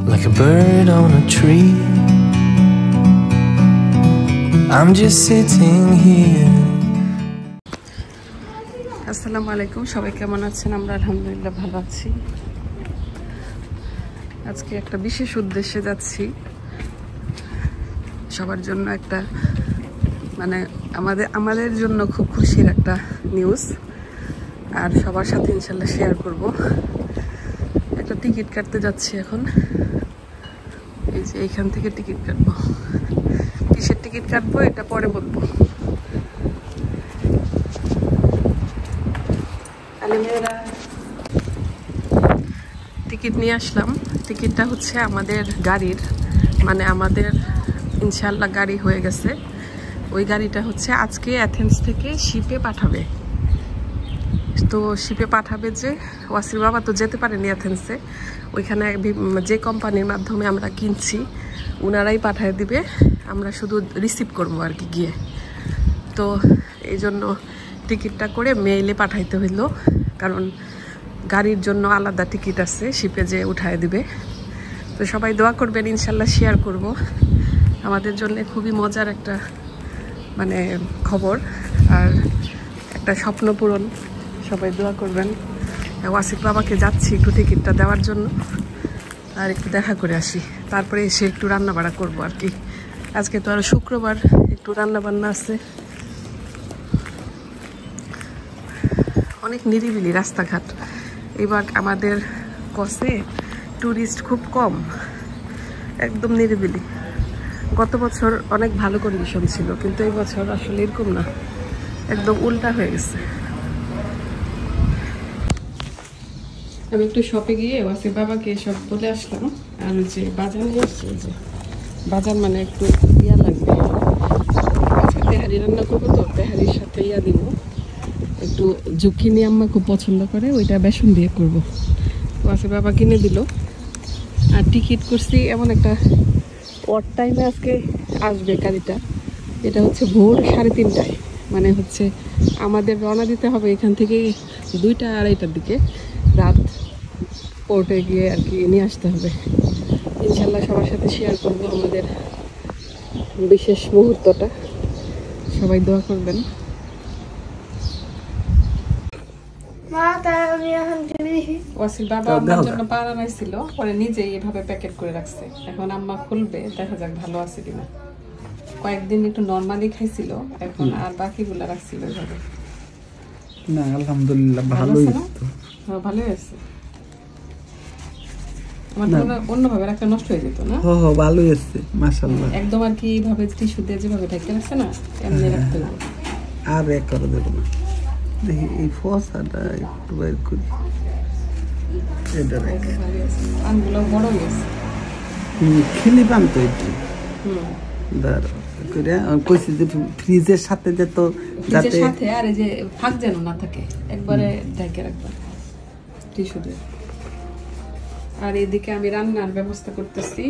like a bird on a tree. I'm just sitting here. আসসালামু আলাইকুম, সবাই কেমন আছেন? আমরা আলহামদুলিল্লাহ ভালো আছি। আজকে একটা বিশেষ উদ্দেশ্যে যাচ্ছি, সবার জন্য একটা মানে আমাদের জন্য খুব খুশির একটা নিউজ, আর সবার সাথে ইনশাল্লাহ শেয়ার করব। একটা টিকিট কাটতে যাচ্ছি এখন। এই যে এইখান থেকে টিকিট কাটবো। কিসের টিকিট কাটবো এটা পরে বলবো। টিকিট নিয়ে আসলাম। টিকিটটা হচ্ছে আমাদের গাড়ির, মানে আমাদের ইনশাল্লাহ গাড়ি হয়ে গেছে। ওই গাড়িটা হচ্ছে আজকে অ্যাথেন্স থেকে শিপে পাঠাবে। তো শিপে পাঠাবে যে ওয়াসির বাবা তো যেতে পারেনি অ্যাথেন্সে, ওইখানে যে কোম্পানির মাধ্যমে আমরা কিনছি ওনারাই পাঠিয়ে দিবে, আমরা শুধু রিসিভ করবো আর কি গিয়ে। তো এই জন্য টিকিটটা করে মেইলে পাঠাইতে হইলো, কারণ গাড়ির জন্য আলাদা টিকিট আছে, শিপে যে উঠায় দিবে। তো সবাই দোয়া করবেন, ইনশাল্লাহ শেয়ার করব। আমাদের জন্য খুবই মজার একটা মানে খবর আর একটা স্বপ্ন পূরণ। সবাই দোয়া করবেন। ওয়াসিফ বাবাকে যাচ্ছি একটু টিকিটটা দেওয়ার জন্য, আর একটু দেখা করে আসি, তারপরে এসে একটু রান্নাবাড়া করবো আর কি। আজকে তো আর শুক্রবার, একটু রান্নাবান্না আছে। অনেক নিরিবিলি রাস্তাঘাট এবার আমাদের কসে, ট্যুরিস্ট খুব কম, একদম নিরিবিলি। গত বছর অনেক ভালো কন্ডিশন ছিল, কিন্তু এই বছর আসলে এরকম না, একদম উল্টা হয়ে গেছে। আমি একটু শপে গিয়ে ওয়াসিফ বাবাকে সব বলে আসলাম, আর যে বাজার নিয়ে আসছে, যে বাজার মানে একটু ইয়া লাগবে, আজকে তেহারি রান্না করবো, তো তেহারির সাথে ইয়া দিব একটু জুকিনি, আম্মা খুব পছন্দ করে, ওইটা বেসন দিয়ে করবো। ওয়াসিফ বাবা কিনে দিল। আর টিকিট করছি এমন একটা ওয়ার টাইমে আজকে আসবে গাড়িটা, এটা হচ্ছে ভোর 3:30টায়, মানে হচ্ছে আমাদের রওনা দিতে হবে এখান থেকে 2টা-2:30টার দিকে, রাত পোর্টে গিয়ে আর কি নিয়ে আসতে হবে। ইনশাল্লাহ সবার সাথে শেয়ার করব আমাদের বিশেষ মুহূর্তটা। সবাই দোয়া করবেন। ওয়াসিফ বাবা আমার জন্য পাড়া বানাইছিল, পরে নিজেই এভাবে প্যাকেট করে রাখছে। এখন আম্মা খুলবে, দেখা যাক ভালো আছে কিনা। কয়েকদিন একটু নরমালি খাইছিল, এখন আর বাকিগুলা রাখছিল এভাবে। না আলহামদুলিল্লাহ ভালোই তো। হ্যাঁ ভালোই আছে। আমার তো অন্যভাবে রাখলে নষ্ট হয়ে যেত না। হ্যাঁ হ্যাঁ ভালোই আছে মাশাআল্লাহ। একদম আর কি এইভাবে টিস্যু দিয়ে যেভাবে ঢেকে রাখছে না, এমনি রাখতে হবে। আর এক করে দেবো না। দেখি এই ফসাটা একটু বাইর করি। এটা রেখে পানগুলো বড় হয়েছে। খিলি পান তো একটু দাঁড়া করে কইছি যে ফ্রিজের সাথে যে তো যাতে সাথে আর এই যে ফাঁক যেন না থাকে, একবারে ঢেকে রাখবা টিস্যু দিয়ে। আর এদিকে আমি রান্নার ব্যবস্থা করতেছি।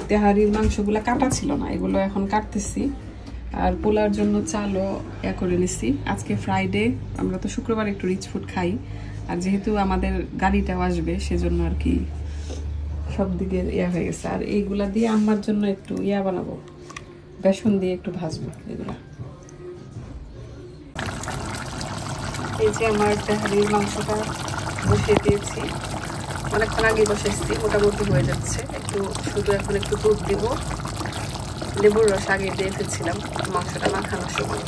তেহারির মাংসগুলো কাটা ছিল না, এগুলো এখন কাটতেছি। আর পোলার জন্য চালও করে নিছি। আজকে ফ্রাইডে, আমরা তো শুক্রবার একটু রিচ ফুড খাই, আর যেহেতু আমাদের গাড়িটাও আসবে সেজন্য আর কি সব দিকে ইয়া হয়ে গেছে। আর এইগুলা দিয়ে আম্মার জন্য একটু ইয়া বানাবো, বেসন দিয়ে একটু ভাজবো এগুলা। এই যে আমার তেহারির মাংসটা বসিয়ে দিয়েছি, অনেকক্ষণ আগে বসেছি, মোটামুটি হয়ে যাচ্ছে। একটু শুধু এখন একটু দুধ দিব, লেবুর রস আগে দিয়ে ফেলছিলাম মাংসটা মাখানোর সময়।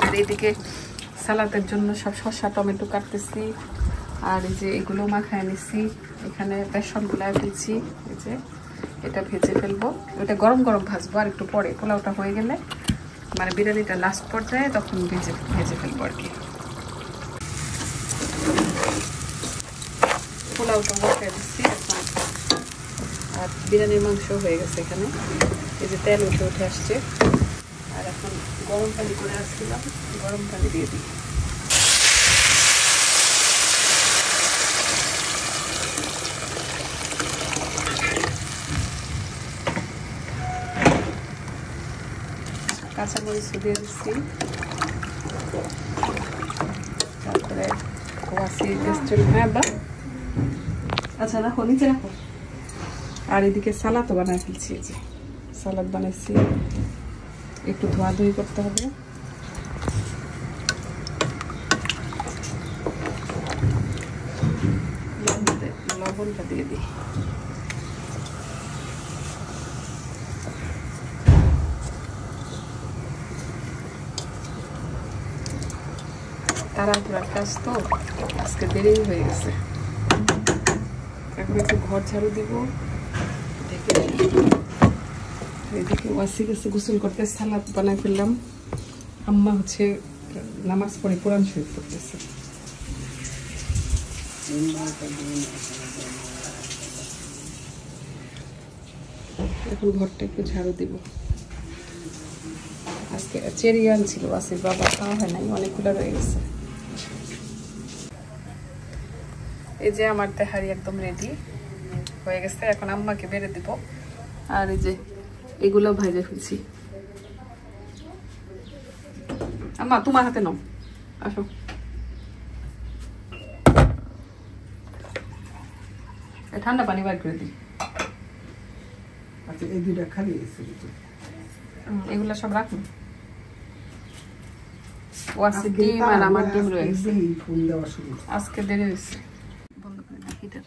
আর এইদিকে সালাদের জন্য সব শসা টমেটো কাটতেছি, আর এই যে এগুলো মাখায় নিচ্ছি। এখানে বেসন গুলায় ফেলছি, এই যে এটা ভেজে ফেলবো। ওটা গরম গরম ভাজবো, আর একটু পরে পোলাওটা হয়ে গেলে, মানে বিরিয়ানিটা লাস্ট পর্যায়ে তখন ভেজে ফেলবো আর কি। পোলাওটা বসিয়ে দিচ্ছি এখন। আর বিরিয়ানির মাংস হয়ে গেছে এখানে, এই যে তেল উঠে আসছে। আর এখন গরম পানি করে আসছিলাম, গরম পানি দিয়ে দিই। কাঁচামরিচ দিয়ে দিচ্ছি, তারপরে ওয়াসি রেস্টুরেন্ট, হ্যাঁ বা আচ্ছা রাখো, নিচে রাখো। আর এদিকে সালাদও বানায় ফেলছি, এই যে সালাদ বানাইছি, একটু ধোয়াধুয়ি করতে হবে। লবণটা দিয়ে দিই। তাড়াহুড়ার কাজ তো, আজকে দেরি হয়ে গেছে। এখন একটু ঘর ঝাড়ু দিব। এদিকে ওয়াসি গেছে গোসল করতে, সালাদ বানাই ফেললাম। আম্মা হচ্ছে নামাজ পড়ে কোরআন শরীফ পড়তেছে। এখন ঘরটা একটু ঝাড়ু দিব। আজকে চেরি আনছিল ওয়াসির বাবা, খাওয়া হয় নাই, অনেকগুলো রয়ে গেছে। এই যে আমার তেহারি একদম রেডি হয়ে গেছে, এখন আম্মাকে বেড়ে দিব। আর এই যে এগুলো ভাজা ফেলছি। আম্মা তোমার হাতে নাও, আসো। ঠান্ডা পানি বার করে দিই। আচ্ছা এই দুইটা খালি এগুলো সব রাখুন। ওয়াসি ডিম আর আমার ডিম রয়ে গেছে। ফুল দেওয়া শুরু আজকে দেরি হয়েছে। বন্ধ করে দিই হিটার।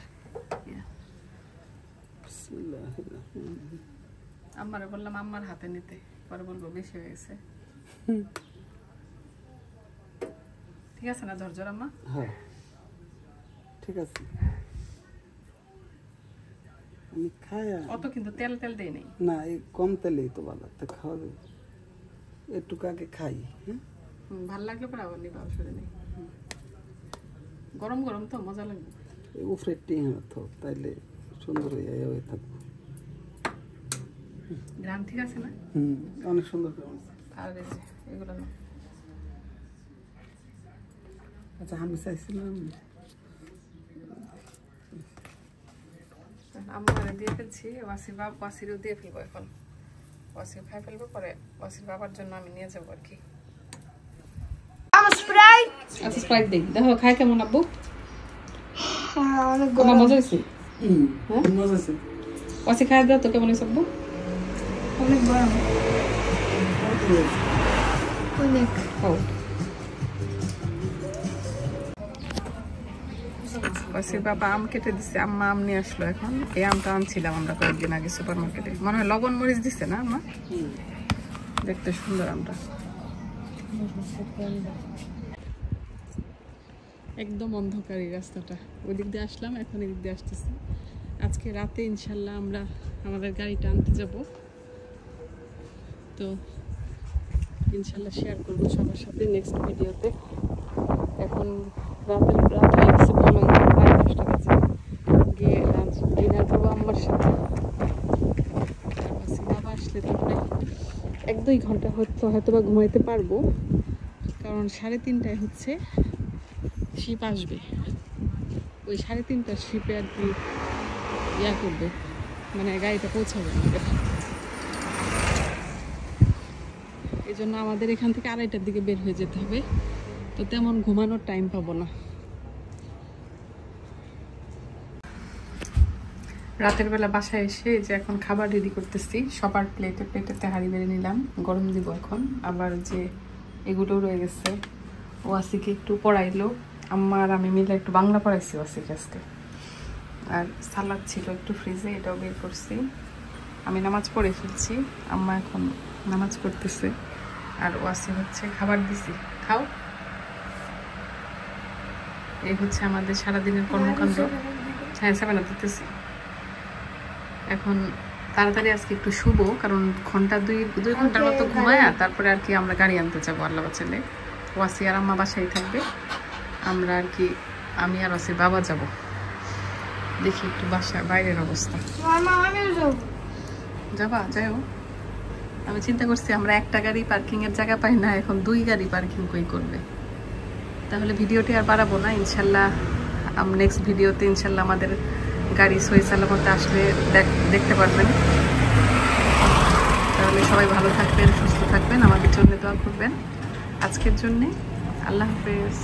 আম্মারে বললাম আম্মার হাতে নিতে, পরে বলবো বেশি হয়ে গেছে। ঠিক আছে না ঝরঝর আম্মা? হ্যাঁ ঠিক আছে। আমি খাই অত কিন্তু তেল তেল দেই নাই না, এই কম তেলেই তো ভালো, তো খাওয়া যাবে। একটু আগে খাই। হ্যাঁ ভাল লাগলে পরে আবার নিবা, অসুবিধা নেই। গরম গরম তো মজা লাগবে। উপরে টিহা তো তাইলে সুন্দর হয়ে থাকবে। গ্রাম ঠিক আছে না? অনেক সুন্দর। আর এই যে এগুলো না। আচ্ছা আমি চাইছিলাম আম্মারে দিয়ে ফেলছি, ওয়াসিরও দিয়ে ফেলবো। এখন ওয়াসির খাই ফেলবো, পরে ওয়াসির বাবার জন্য আমি নিয়ে যাবো আর কি। আচ্ছা স্প্রাইট দিই, দেখো খাই কেমন আব্বু? আমার মজা হয়েছে। মজা হয়েছে। ওয়াসি খাই দাও তো, কেমন হয়েছে আব্বু? অনেক গরম, অনেক। ওয়াসির বাবা আম কেটে দিচ্ছে, আম্মা আম নিয়ে আসলো। এখন এই আমটা আনছিলাম আমরা কয়েকদিন আগে সুপার মার্কেটে, মনে হয় লবণ মরিচ দিচ্ছে না আম্মা? দেখতে সুন্দর আমটা, একদম অন্ধকার এই রাস্তাটা। ওই দিক দিয়ে আসলাম, এখন এদিক দিয়ে আসতেছি। আজকে রাতে ইনশাল্লাহ আমরা আমাদের গাড়িটা আনতে যাব, তো ইনশাল্লাহ শেয়ার করবো সবার সাথে নেক্সট ভিডিওতে। এখন রাত হয়ে গেছে, বলো 10:30 বাজে। গিয়ে লাঞ্চ ডিনার করবো আম্মার সাথে। বাবা আসলে তারপরে 1-2 ঘন্টা হয়তো বা ঘুমাইতে পারবো, কারণ 3:30টায় হচ্ছে শিপ আসবে। ওই 3:30টার শিপে আর কি ইয়া করবে, মানে গাড়িটা পৌঁছাবে আমাদের। এই জন্য আমাদের এখান থেকে 2:30টার দিকে বের হয়ে যেতে হবে, তো তেমন ঘুমানোর টাইম পাবো না। রাতের বেলা বাসায় এসে যে এখন খাবার রেডি করতেছি, সবার প্লেটে তেহারি বেড়ে নিলাম, গরম দিব এখন। আবার যে এগুলোও রয়ে গেছে, ওয়াসিকে একটু পড়াইলো, আম্মা আর আমি মিলে একটু বাংলা পড়াইছি ওয়াসিকে আজকে। আর সালাদ ছিল একটু ফ্রিজে, এটাও বের করছি। আমি নামাজ পড়ে ফেলছি, আম্মা এখন নামাজ করতেছে, আর ওয়াসি হচ্ছে খাবার দিছি, খাও। এই হচ্ছে আমাদের সারাদিনের কর্মকাণ্ড। হ্যাঁ 7 দিতেছি। এখন তাড়াতাড়ি আজকে একটু শুভ, কারণ দুই ঘন্টার মতো ঘুমায়, তারপরে আর কি আমরা গাড়ি আনতে যাবো আল্লাহ বাঁচালে। ওয়াসি আর আম্মা বাসায় থাকবে, আমরা আর কি আমি আর ওয়াসির বাবা যাব। দেখি একটু বাসা বাইরের অবস্থা। যাবা? যাও। আমি চিন্তা করছি আমরা একটা গাড়ি পার্কিং এর জায়গা পাই না, এখন 2 গাড়ি পার্কিং কই করবে। তাহলে ভিডিওটি আর বাড়াবো না, ইনশাল্লাহ নেক্সট ভিডিওতে ইনশাল্লাহ আমাদের গাড়ি সহি সালামতে আসলে দেখতে পারবেন। তাহলে সবাই ভালো থাকবেন, সুস্থ থাকবেন, আমাদের জন্য দোয়া করবেন। আজকের জন্যে আল্লাহ হাফেজ।